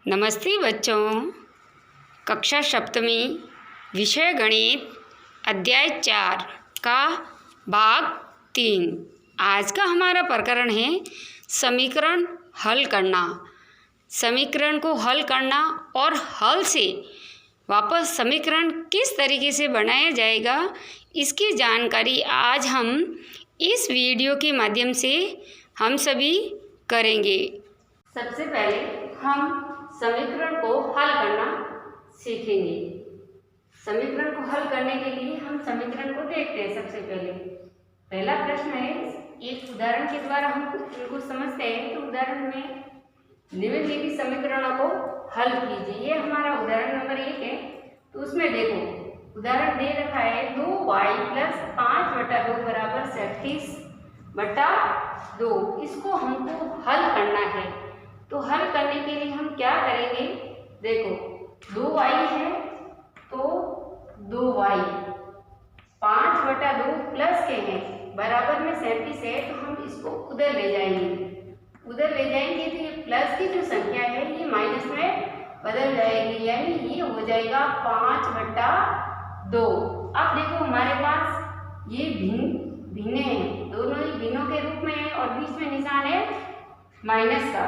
नमस्ते बच्चों। कक्षा सप्तमी विषय गणित अध्याय 4 का भाग 3। आज का हमारा प्रकरण है समीकरण हल करना। समीकरण को हल करना और हल से वापस समीकरण किस तरीके से बनाया जाएगा, इसकी जानकारी आज हम इस वीडियो के माध्यम से हम सभी करेंगे। सबसे पहले हम समीकरण को हल करना सीखेंगे। समीकरण को हल करने के लिए हम समीकरण को देखते हैं। सबसे पहला प्रश्न है, एक उदाहरण के द्वारा हम इनको समझते हैं। तो उदाहरण में निम्नलिखित समीकरणों को हल कीजिए। ये हमारा उदाहरण नंबर 1 है। तो उसमें देखो उदाहरण दे रखा है 2y + 5/2 = 37/2। इसको हमको हल करना है। तो हल करने के लिए हम क्या करेंगे, देखो 2y है तो 2y 5/2 प्लस के हैं बराबर में 37 है, तो हम इसको उधर ले जाएंगे। उधर ले जाएंगे तो ये प्लस की जो संख्या है ये माइनस में बदल जाएगी, यानी ये हो जाएगा 5/2। अब देखो हमारे पास ये भिन्न हैं, दोनों ही भिन्नों के रूप में है और बीच में निशान है माइनस का।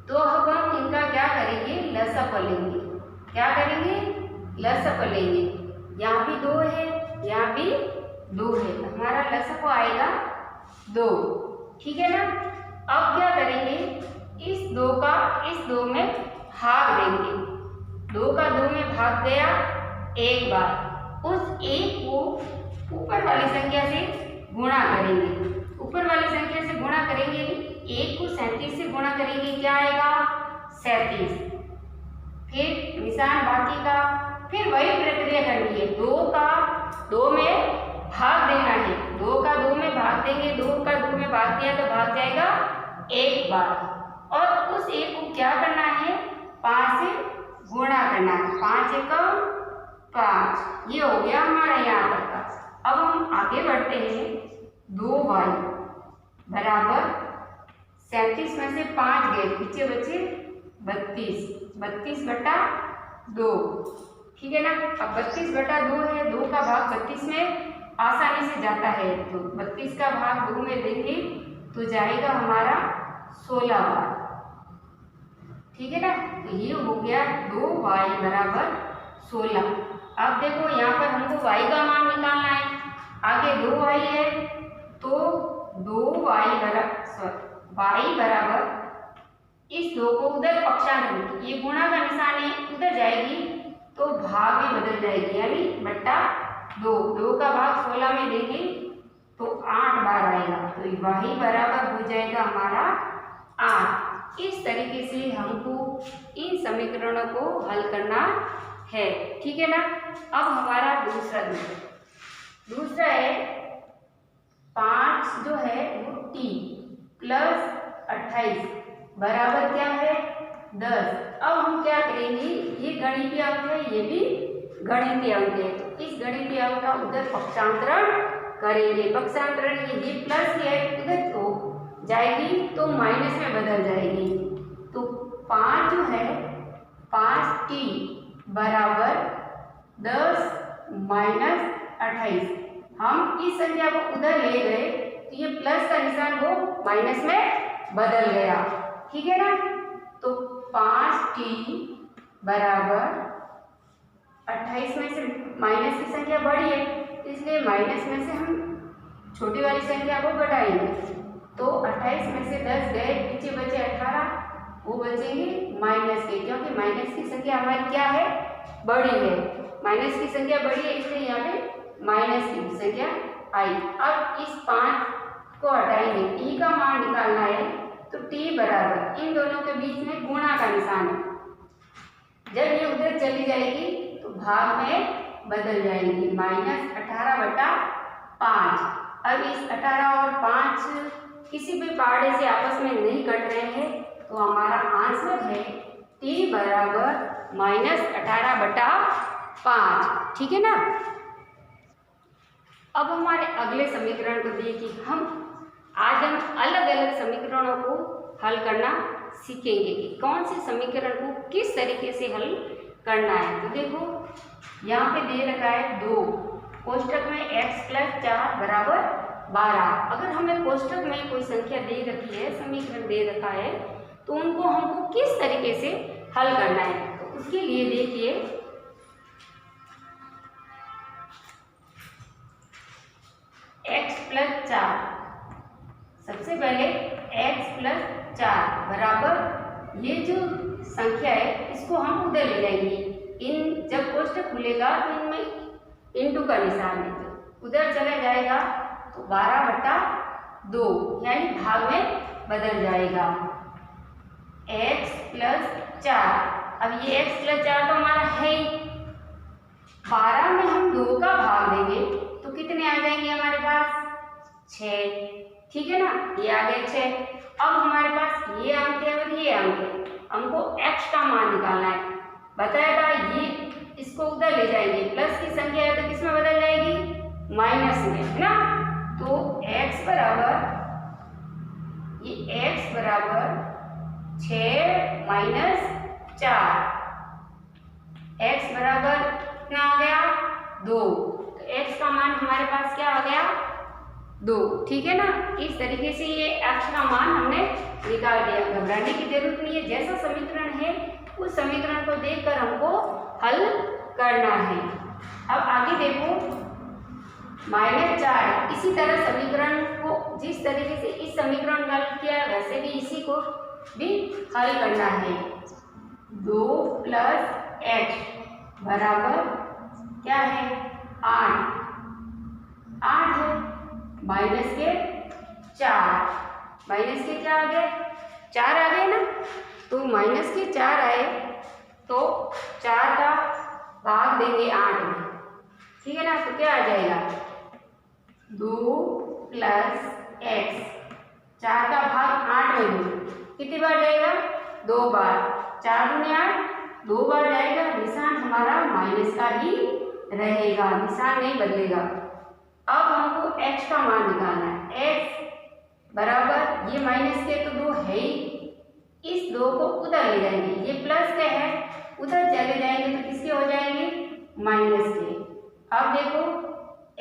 तो अब हम इनका क्या करेंगे, लसाअ लेंगे। क्या करेंगे, लसाअ लेंगे। यहाँ भी 2 है, यहाँ भी 2 है, हमारा लसाअ आएगा 2। ठीक है ना। अब क्या करेंगे, इस 2 का इस 2 में भाग देंगे। 2 का 2 में भाग गया एक बार। उस 1 को ऊपर वाली संख्या से गुणा करेंगे। ऊपर वाली संख्या से गुणा करेंगे, 1 को 37 से गुणा करेंगे, क्या आएगा 37। फिर निशान बाकी का, फिर वही प्रक्रिया करनी है। 2 का 2 में भाग देना है। 2 का 2 में भाग देंगे, 2 का 2 में भाग दिया तो भाग जाएगा एक बार। और उस 1 को क्या करना है, 5 से गुणा करना है। 5 × 5, ये हो गया हमारा यहाँ तक का। अब हम आगे बढ़ते हैं। 2y बराबर 37 में से 5 गए, पीछे बचे 32/2। ठीक है ना। अब 32/2 है, 2 का भाग 32 में आसानी से जाता है, तो 32 का भाग 2 में देंगे तो जाएगा हमारा 16 बार। ठीक है ना। तो ये हो गया 2y बराबर 16। अब देखो यहाँ पर हमको y का मान निकालना है। आगे 2y है तो 2y बराबर इस 2 को उधर पक्षांतर, ये गुणा का निशान है, उधर जाएगी तो भाग में बदल जाएगी, यानी बट्टा 2। 2 का भाग 16 में देंगे तो 8 बार आएगा, तो y बराबर हो जाएगा हमारा 8। इस तरीके से हमको इन समीकरणों को हल करना है। ठीक है ना। अब हमारा दूसरा है 5 जो है वो t + 28 बराबर क्या है 10। अब हम क्या करेंगे, ये गणितीय अंक है, ये भी गणितीय अंक है, तो इस गणितीय अंक का उधर पक्षांतरण करेंगे। पक्षांतरण ये प्लस की है, उधर तो जाएगी तो माइनस में बदल जाएगी। तो 5 जो है 5t बराबर 10 - 28। हम इस संख्या को उधर ले गए तो ये प्लस का निशान वो माइनस में बदल गया। ठीक है ना। तो 5t बराबर 28 में से माइनस की संख्या बड़ी है, इसलिए माइनस में से हम छोटी वाली संख्या को घटाएंगे। तो 28 में से 10 गए, पीछे बचे 18, वो बचेंगे माइनस के, क्योंकि माइनस की संख्या हमारी क्या है, बड़ी है। माइनस की संख्या बड़ी है, इसलिए यहाँ पे माइनस की संख्या आई। अब इस 5 को हटाएंगे, t का मान निकालना है, तो t बराबर इन दोनों के बीच में गुणा का निशान है। जब ये उधर चली जाएगी तो भाग में बदल जाएगी, -18/5। अब इस 18 और 5 किसी भी पहाड़े से आपस में नहीं कट रहे हैं, तो हमारा आंसर है t बराबर -18/5। ठीक है ना। अब हमारे अगले समीकरण को देखिए। आज हम अलग अलग समीकरणों को हल करना सीखेंगे कि कौन से समीकरण को किस तरीके से हल करना है। तो देखो यहाँ पे दे रखा है 2, कोष्टक में x + 4 बराबर 12। अगर हमें कोष्टक में कोई संख्या दे रखी है, समीकरण दे रखा है, तो उनको हमको किस तरीके से हल करना है। तो उसके लिए देखिए x + 4, सबसे पहले x + 4 बराबर ये जो संख्या है इसको हम उधर ले जाएंगे। इन जब कोष्टक खुलेगा तो इनमें इंटू का निशान है, तो उधर चला जाएगा तो 12/2 यानी भाग में बदल जाएगा। x + 4, अब ये x + 4 तो हमारा है ही, 12 में हम 2 का भाग देंगे तो कितने आ जाएंगे हमारे पास 6, ठीक है ना, ये आ गए 6। अब हमारे पास ये अंक है और ये अंक है, हमको x का मान निकालना है। बताया था ये इसको उधर ले जाएंगे, प्लस की संख्या है तो किस में बदल जाएगी, माइनस में, है ना। तो x बराबर 6 - 4, x बराबर कितना आ गया 2, तो x का मान हमारे पास क्या आ गया 2, ठीक है ना। इस तरीके से ये x का मान हमने निकाल दिया। घबराने की जरूरत नहीं है, जैसा समीकरण है उस समीकरण को देखकर हमको हल करना है। अब आगे देखो -4, इसी तरह समीकरण को जिस तरीके से इस समीकरण का हल किया वैसे भी इसी को भी हल करना है। 2 + x बराबर क्या है 8 है, माइनस के 4, माइनस के क्या आ गए 4 आ गए ना, तो माइनस के 4 आए तो 4 का भाग देंगे 8 में, ठीक है ना। तो क्या आ जाएगा 2 + x, 4 का भाग 8 में दूँ कितनी बार जाएगा 2 बार, 4 दूनी 8, 2 बार जाएगा, निशान हमारा माइनस का ही रहेगा, निशान नहीं बदलेगा। अब हमको x का मान निकालना है। x बराबर ये माइनस के तो 2 है ही, इस 2 को उधर ले जाएंगे, ये प्लस के है उधर चले जाएंगे तो किसके हो जाएंगे माइनस के। अब देखो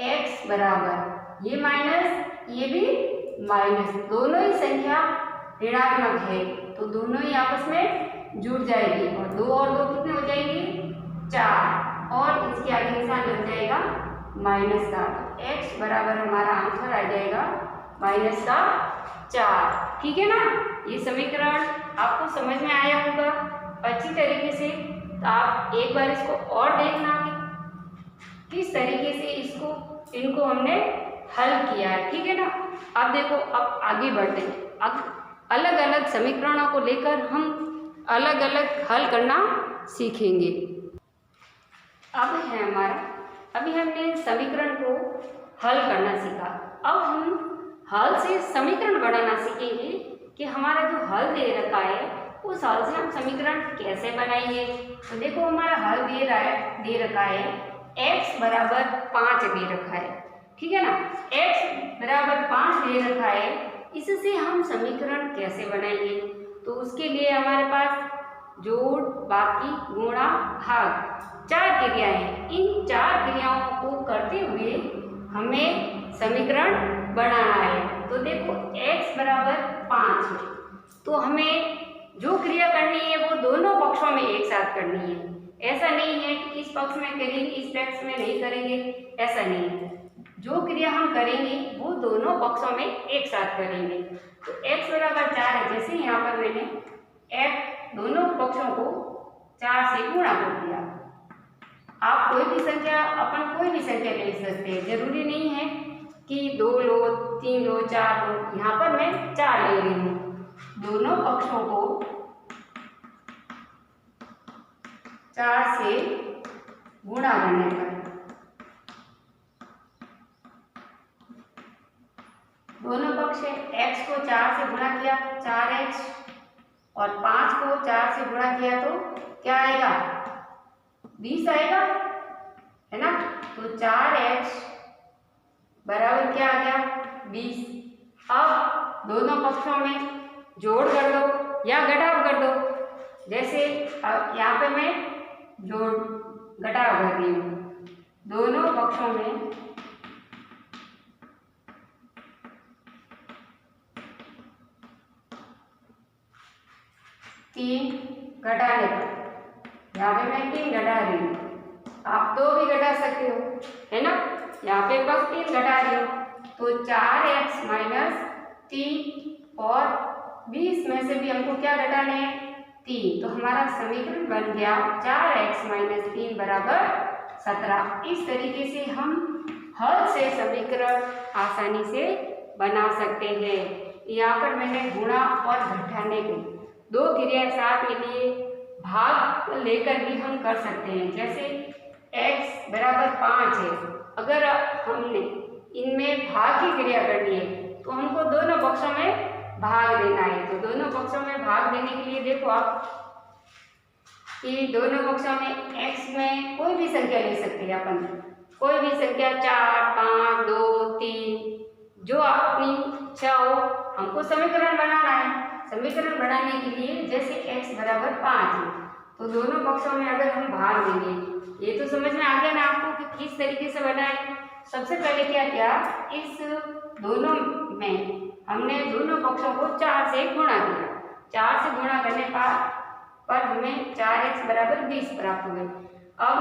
x बराबर ये माइनस ये भी माइनस, दोनों ही संख्या ऋणात्मक है तो दोनों ही आपस में जुड़ जाएगी और 2 और 2 कितने हो जाएंगे 4, और इसके आगे निशान लग जाएगा माइनस का। तो x बराबर हमारा आंसर आ जाएगा -4, ठीक है ना। ये समीकरण आपको समझ में आया होगा अच्छी तरीके से। तो आप एक बार इसको और देखना कि किस तरीके से इनको हमने हल किया है, ठीक है ना। अब देखो अब आगे बढ़ते हैं, अब अलग अलग समीकरणों को लेकर हम अलग अलग हल करना सीखेंगे। अब है हमारा, अभी हमने समीकरण को हल करना सीखा, अब हम हल से समीकरण बनाना सीखेंगे कि हमारा जो हल दे रखा है उस हल से हम समीकरण कैसे बनाएंगे। तो देखो हमारा हल दे रखा है x बराबर 5 दे रखा है, ठीक है ना। x बराबर 5 दे रखा है, इससे हम समीकरण कैसे बनाएंगे। तो उसके लिए हमारे पास जोड़, बाकी, गुणा, भाग 4 क्रियाएं हैं। इन 4 क्रियाओं को करते हुए हमें समीकरण बनाना है। तो देखो x बराबर 5 है, तो हमें जो क्रिया करनी है वो दोनों पक्षों में एक साथ करनी है। ऐसा नहीं है कि इस पक्ष में करेंगे इस पक्ष में नहीं करेंगे, ऐसा नहीं है। जो क्रिया हम करेंगे वो दोनों पक्षों में एक साथ करेंगे। तो x बराबर 4 है, जैसे यहाँ पर मैंने x दोनों पक्षों को 4 से गुणा कर दिया। आप कोई भी संख्या ले सकते हैं, जरूरी नहीं है कि 2 लो, 3 लो, 4 लो। यहाँ पर मैं 4 ले रही हूँ। दोनों पक्षों को 4 से गुणा करने पर दोनों पक्ष x को 4 से गुणा किया 4x, और 5 को 4 से गुणा किया तो क्या आएगा 20 आएगा, है ना। तो 4x बराबर क्या आ गया 20। अब दोनों पक्षों में जोड़ कर दो, या घटाव कर दो। जैसे अब यहाँ पे मैं जोड़ घटाव कर रही हूँ, दोनों पक्षों में 3 घटाने पर, यहाँ पे मैं 3 घटा रही हूँ, आप 2 भी घटा सकते हो, है ना। यहाँ पे बस 3 घटा रही हूँ, तो 4x माइनस 3 और 20 में से भी हमको क्या घटाने हैं, 3। तो हमारा समीकरण बन गया 4x माइनस 3 बराबर 17। इस तरीके से हम हल से समीकरण आसानी से बना सकते हैं। यहाँ पर मैंने गुणा और घटाने को 2 क्रिया साथ में लिए, भाग लेकर भी हम कर सकते हैं। जैसे x बराबर 5 है, अगर हमने इनमें भाग की क्रिया करनी है तो हमको दोनों पक्षों में भाग देना है। तो दोनों पक्षों में भाग देने के लिए देखो आप कि दोनों पक्षों में x में कोई भी संख्या ले सकते हैं अपन, कोई भी संख्या 4, 5, 2, 3, जो अपनी इच्छा हो। हमको समीकरण बनाना है। समीकरण बनाने के लिए जैसे x बराबर 5 है, तो दोनों पक्षों में अगर हम भाग देंगे, ये तो समझ में आ गया ना आपको कि किस तरीके से बनाए। सबसे पहले क्या किया, इस दोनों में हमने दोनों पक्षों को 4 से गुणा किया। 4 से गुणा करने पर हमें 4x बराबर 20 प्राप्त हो गई। अब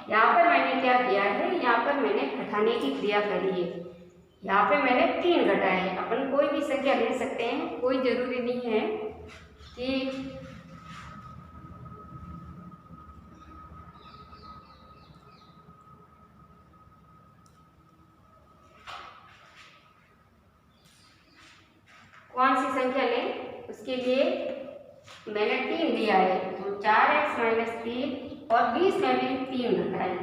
यहाँ पर मैंने क्या किया है, यहाँ पर मैंने घटाने की क्रिया करी है। यहाँ पे मैंने 3 घटाए हैं। अपन कोई भी संख्या ले सकते हैं, कोई जरूरी नहीं है कि कौन सी संख्या लें, उसके लिए मैंने 3 लिया है। तो 4x माइनस 3 और 20 में भी 3 घटाए,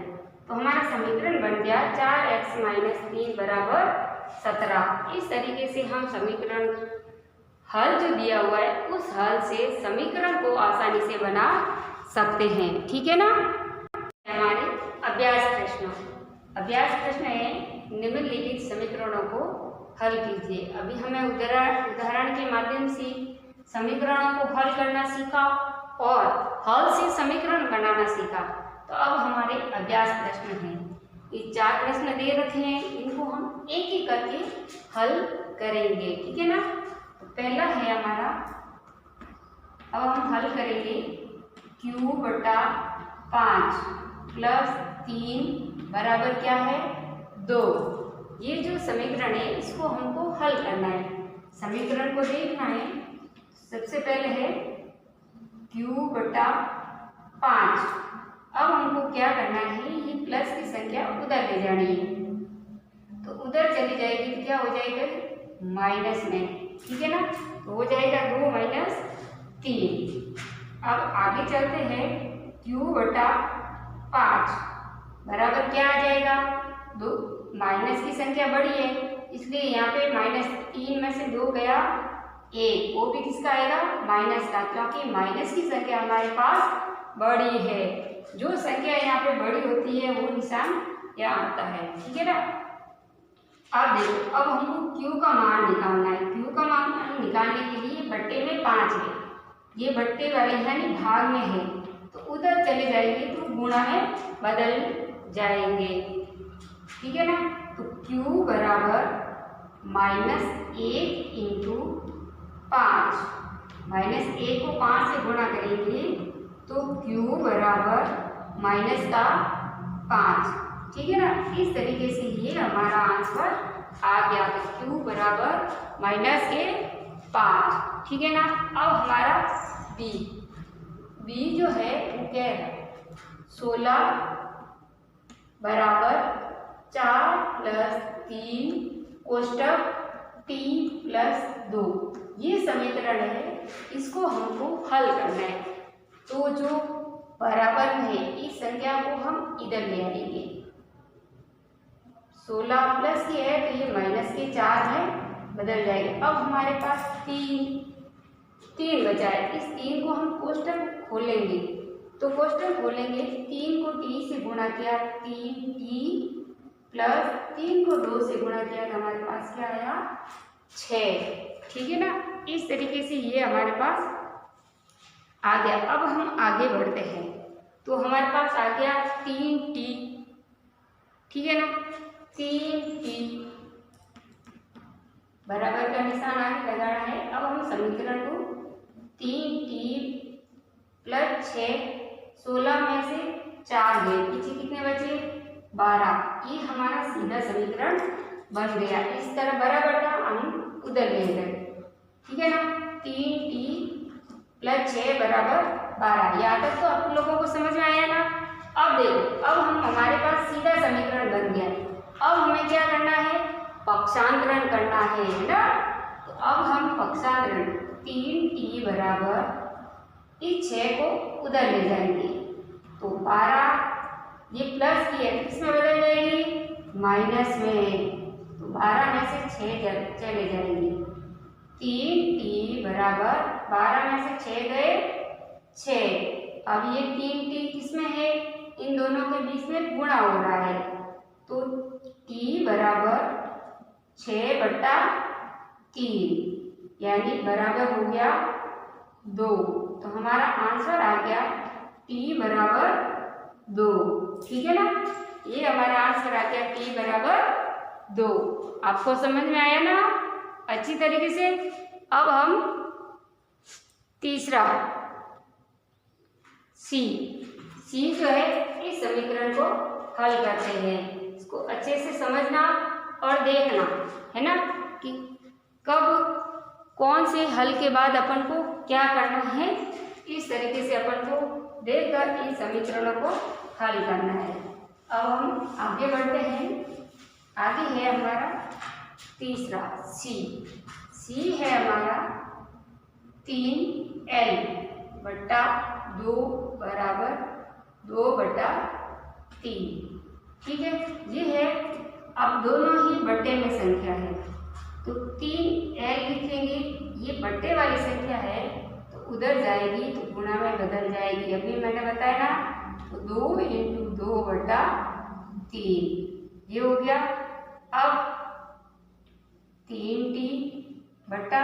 तो हमारा समीकरण बन गया 4x माइनस 3 बराबर 17। इस तरीके से हम समीकरण हल जो दिया हुआ है उस हल से समीकरण को आसानी से बना सकते हैं। ठीक है ना। हमारे अभ्यास प्रश्न है, निम्नलिखित समीकरणों को हल कीजिए। अभी हमें उदाहरण के माध्यम से समीकरणों को हल करना सीखा और हल से समीकरण बनाना सीखा। तो अब हमारे अभ्यास प्रश्न हैं। ये 4 प्रश्न दे रखे हैं, इनको हम एक एक करके हल करेंगे। ठीक है ना। तो पहला है हमारा, अब हम हल करेंगे q बटा 5 प्लस 3 बराबर क्या है, 2। ये जो समीकरण है इसको हमको हल करना है। समीकरण को देखना है। सबसे पहले है q बटा 5। अब हमको क्या करना है, ये प्लस की संख्या उधर ले जानी है, तो उधर चली जाएगी तो क्या हो जाएगा, माइनस में। ठीक है ना। तो हो जाएगा 2 माइनस 3। अब आगे चलते हैं, q बटा 5 बराबर क्या आ जाएगा, 2। माइनस की संख्या बड़ी है इसलिए यहाँ पे माइनस 3 में से 2 गया 1, वो भी किसका आएगा, माइनस का, क्योंकि माइनस की संख्या हमारे पास बड़ी है। जो संख्या यहाँ पे बड़ी होती है वो निशान यहाँ आता है। ठीक है ना। अब देखो, अब हमको q का मान निकालना है। q का मान निकालने के लिए बट्टे में 5 है, ये बट्टे वाले यानी भाग में है, तो उधर चले जाएंगे तो गुणा में बदल जाएंगे। ठीक है ना। तो q बराबर -1 इंटू 5, -1 को 5 से गुणा करेंगे तो q बराबर माइनस का 5। ठीक है ना। इस तरीके से ये हमारा आंसर आ गया, तो q बराबर -5। ठीक है ना। अब हमारा b जो है वो क्या है, 16 बराबर 4 प्लस 3 कोष्टक t प्लस 2। ये समीकरण है, इसको हमको हल करना है। तो जो बराबर में है इस संख्या को हम इधर ले आएंगे। 16 प्लस की है तो ये माइनस के 4 में बदल जाएगा। अब हमारे पास 3 बचा है, इस 3 को हम कोष्टक खोलेंगे, तो कोष्टक खोलेंगे, 3 को t से गुणा किया 3t प्लस 3 को 2 से गुणा किया तो हमारे पास क्या आया, 6। ठीक है ना। इस तरीके से ये हमारे पास आ गया। अब हम आगे बढ़ते हैं, तो हमारे पास आ गया 3t, ठीक है ना। 3t बराबर का निशान आगे लगाना है। अब हम समीकरण को 3t प्लस 6, 16 में से 4 गए, पीछे कितने बचे 12। ये हमारा सीधा समीकरण बन गया। इस तरह बराबर था, हम उधर ले गए, ठीक है ना। 3t प्लस 6 बराबर 12। यहाँ तक तो आप लोगों को समझ में आया ना। अब देखो, अब हम हमारे पास सीधा समीकरण बन गया। अब हमें क्या करना है, पक्षांतरण करना है ना। तो अब हम पक्षांतरण 3t बराबर इस 6 को उधर ले जाएंगे, तो 12 ये प्लस की है, किसमें बदल जाएगी माइनस में, तो 12 में से 6 चले जाएंगे। 3t बराबर 12 में से 6 गए 6। अब ये 3t किसमें है, इन दोनों के बीच में गुणा हो रहा है, तो t बराबर 6/3 यानी बराबर हो गया 2। तो हमारा आंसर आ गया t बराबर 2, ठीक है ना। ये हमारा आंसर आ गया t बराबर 2। आपको समझ में आया ना अच्छी तरीके से। अब हम तीसरा सी जो है, इस समीकरण को हल करते हैं। इसको अच्छे से समझना और देखना है ना, कि कब कौन से हल के बाद अपन को क्या करना है। इस तरीके से अपन को देखकर इन समीकरणों को हल करना है। अब हम आगे बढ़ते हैं। आगे है हमारा तीसरा सी है हमारा 3l बटा 2 बराबर 2/3, ठीक है। ये है, अब दोनों ही बट्टे में संख्या है, तो 3l लिखेंगे। ये बट्टे वाली संख्या है तो उधर जाएगी तो गुणा में बदल जाएगी, अभी मैंने बताया ना। तो 2 × 2/3 ये हो गया। अब 3t बटा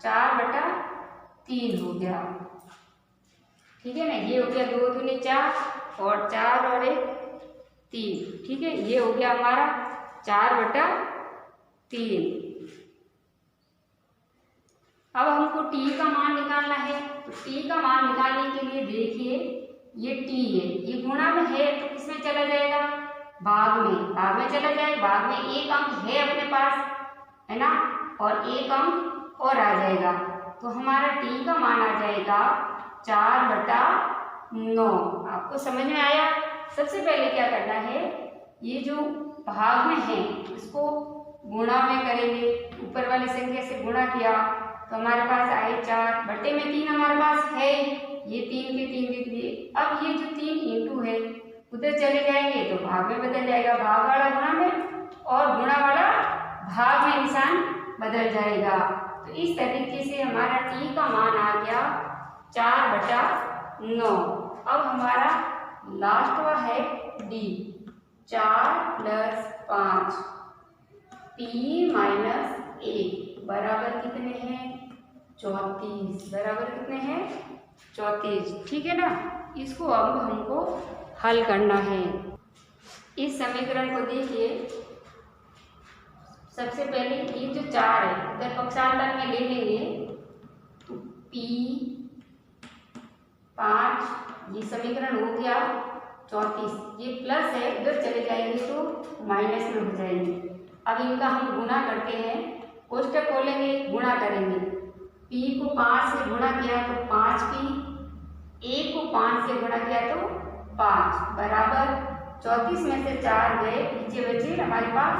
4/3 हो गया, ठीक है ना। ये हो गया 2 दूनी 4 और 4 और 1 3, ठीक है। ये हो गया हमारा 4/3। अब हमको t का मान निकालना है, तो t का मान निकालने के लिए देखिए, ये t है, ये गुणा में है तो किसमें चला जाएगा, भाग में चला जाए। भाग में एक अंक है अपने पास, है ना, और एक अंक और आ जाएगा, तो हमारा t का मान आ जाएगा 4/9। आपको समझ में आया। सबसे पहले क्या करना है, ये जो भाग में है इसको गुणा में करेंगे। ऊपर वाली संख्या से गुणा किया तो हमारे पास आए 4, बट्टे में 3 हमारे पास है, ये 3 के 3 लिख दिए। अब ये जो 3 × है उधर चले जाएंगे तो भाग में बदल जाएगा, भाग वाला गुणा में और गुणा वाला भाग में निशान बदल जाएगा। तो इस तरीके से हमारा t का मान आ गया 4/9। अब हमारा लास्ट है d, 4 + 5 p - 1 बराबर कितने हैं 34, बराबर कितने हैं 34, ठीक है ना। इसको अब हमको हल करना है। इस समीकरण को देखिए, सबसे पहले ये जो 4 है उधर पक्षांतर में ले लेंगे, तो p 5 ये समीकरण हो गया 34, ये प्लस है उधर चले जाएंगे तो माइनस में हो जाएंगे। अब इनका हम गुणा करते हैं, कोष्टक खोलेंगे, गुणा करेंगे। p को 5 से गुणा किया तो 5p, 1 को 5 से गुणा किया तो 5 बराबर 34 में से 4 गए, पीछे बचे हमारे पास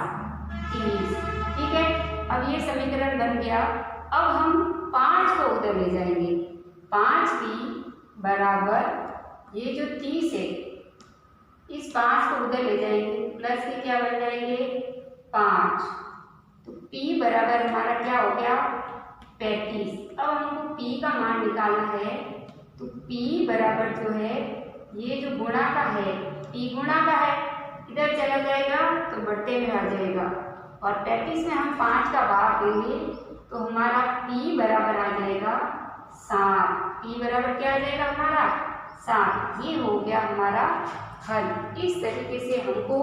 30, ठीक है। अब ये समीकरण बन गया। अब हम 5 को उधर ले जाएंगे, 5p बराबर ये जो 30 है, इस 5 को उधर ले जाएंगे, प्लस के क्या बन जाएंगे 5, तो p बराबर हमारा क्या हो गया 35। अब हमको p का मान निकालना है, तो p बराबर जो है, ये जो गुणा का है, p गुणा का है, इधर चला जाएगा तो बट्टे में आ जाएगा, और 35 में हम 5 का भाग देंगे तो हमारा p बराबर आ जाएगा 7। ई बराबर क्या आ जाएगा हमारा 7। ये हो गया हमारा हल। इस तरीके से हमको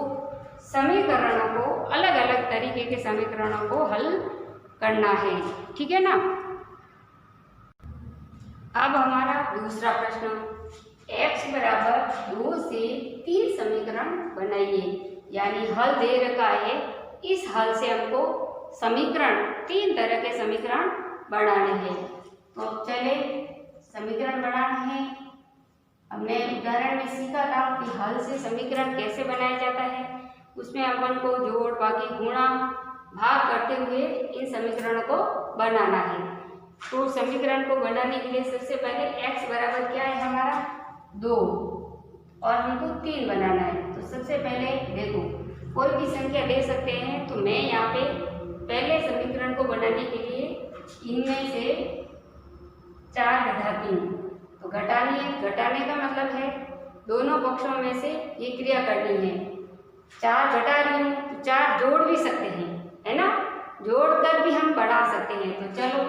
समीकरणों को, अलग अलग तरीके के समीकरणों को हल करना है, ठीक है ना। अब हमारा दूसरा प्रश्न, x बराबर 2 से 3 समीकरण बनाइए। यानी हल दे रखा है, इस हल से हमको समीकरण, 3 तरह के समीकरण बनाने हैं। तो अब चले समीकरण बनाने हैं। हमने उदाहरण में सीखा था कि हल से समीकरण कैसे बनाया जाता है। उसमें अपन को जोड़, बाकी गुणा, भाग करते हुए इन समीकरणों को बनाना है। तो समीकरण को बनाने के लिए सबसे पहले x बराबर क्या है हमारा 2 और हमको 3 बनाना है। तो सबसे पहले देखो, कोई भी संख्या ले सकते हैं। तो मैं यहाँ पे पहले समीकरण को बनाने के लिए इनमें से 4 घटा 3, तो घटानी है। घटाने का मतलब है दोनों पक्षों में से ये क्रिया करनी है। 4 घटा रही हूँ तो 4 जोड़ भी सकते हैं, है ना, जोड़कर भी हम बढ़ा सकते हैं। तो चलो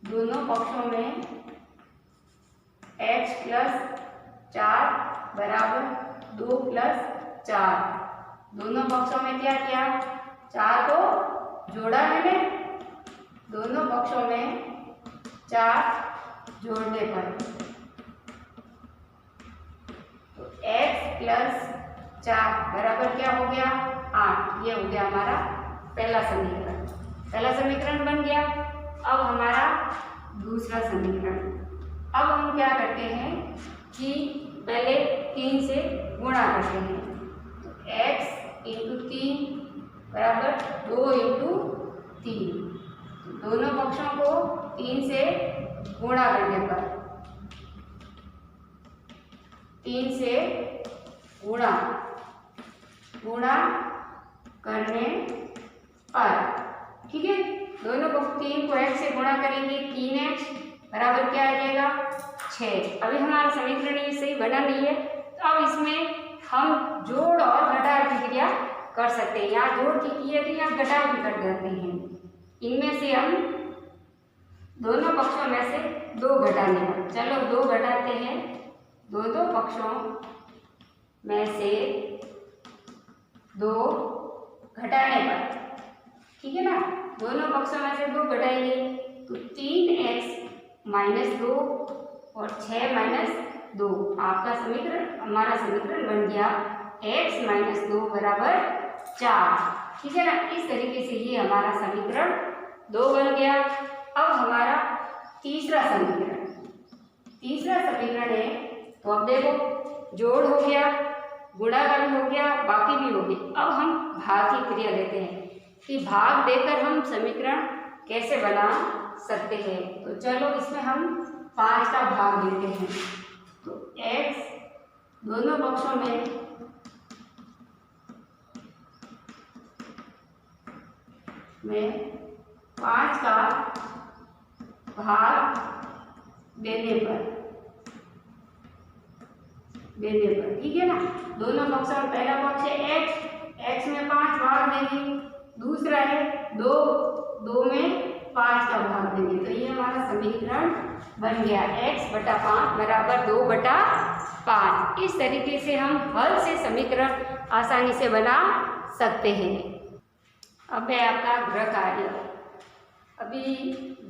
दोनों पक्षों में x + 4 बराबर 2 + 4, दोनों पक्षों में क्या किया, 4 को जोड़ा मैंने। दोनों पक्षों में 4 जोड़ने पर तो x + 4 बराबर क्या हो गया 8। ये हो गया हमारा पहला समीकरण। पहला समीकरण बन गया। अब हमारा दूसरा समीकरण। अब हम क्या करते हैं कि पहले 3 से गुणा करते हैं। तो x × 3 बराबर 2 × 3। दोनों पक्षों को 3 से गुणा करने पर, 3 से गुणा करने पर, ठीक है। दोनों को 3 को x से गुणा करेंगे, 3x बराबर क्या आ जाएगा 6। अभी हमारा समीकरण ये सही बना नहीं है। तो अब इसमें हम जोड़ और घटाव की क्रिया कर सकते हैं। यहाँ जोड़ की क्रिया थी, यहाँ घटाव भी कर देते हैं। इनमें से हम दोनों पक्षों में से 2 घटाने पर, चलो 2 घटाते हैं। दोनों पक्षों में से 2 घटाने पर, ठीक है ना। दोनों पक्षों में से 2 घटाएंगे तो 3x - 2 और 6 - 2। आपका समीकरण, हमारा समीकरण बन गया x - 2 बराबर 4, ठीक है ना। इस तरीके से ये हमारा समीकरण 2 बन गया। अब हमारा तीसरा समीकरण। तीसरा समीकरण है, तो अब देखो जोड़ हो गया, गुणा का भी हो गया, बाकी भी हो गई। अब हम भाग की क्रिया लेते हैं कि भाग देकर हम समीकरण कैसे बना सकते हैं। तो चलो इसमें हम 5 का भाग लेते हैं। तो x दोनों पक्षों में 5 का भाग देने पर, ठीक है ना। दोनों पक्षों में पहला पक्ष है x में 5 भाग देंगे, दूसरा है 2 में 5 का भाग देंगे। तो ये हमारा समीकरण बन गया x/5 बराबर 2/5। इस तरीके से हम हल से समीकरण आसानी से बना सकते हैं। अब है आपका गृह कार्य। अभी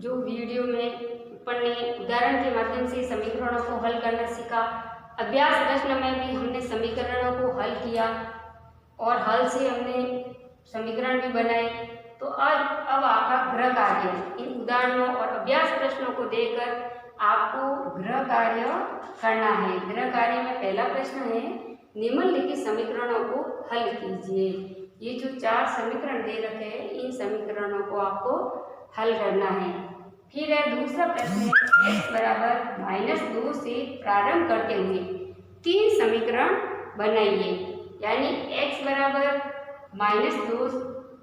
जो वीडियो में अपन ने उदाहरण के माध्यम से समीकरणों को हल करना सीखा, अभ्यास प्रश्न में भी हमने समीकरणों को हल किया और हल से हमने समीकरण भी बनाए। तो अब आपका गृह कार्य, इन उदाहरणों और अभ्यास प्रश्नों को देकर आपको गृह कार्य करना है। गृह कार्य में पहला प्रश्न है, निम्नलिखित समीकरणों को हल कीजिए। ये जो 4 समीकरण दे रखे हैं, इन समीकरणों को आपको हल करना है। फिर है दूसरा प्रश्न है, x बराबर -2 से प्रारंभ करते हुए 3 समीकरण बनाइए। यानी x बराबर -2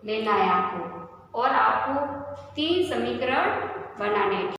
लेना है आपको और आपको 3 समीकरण बनाने हैं।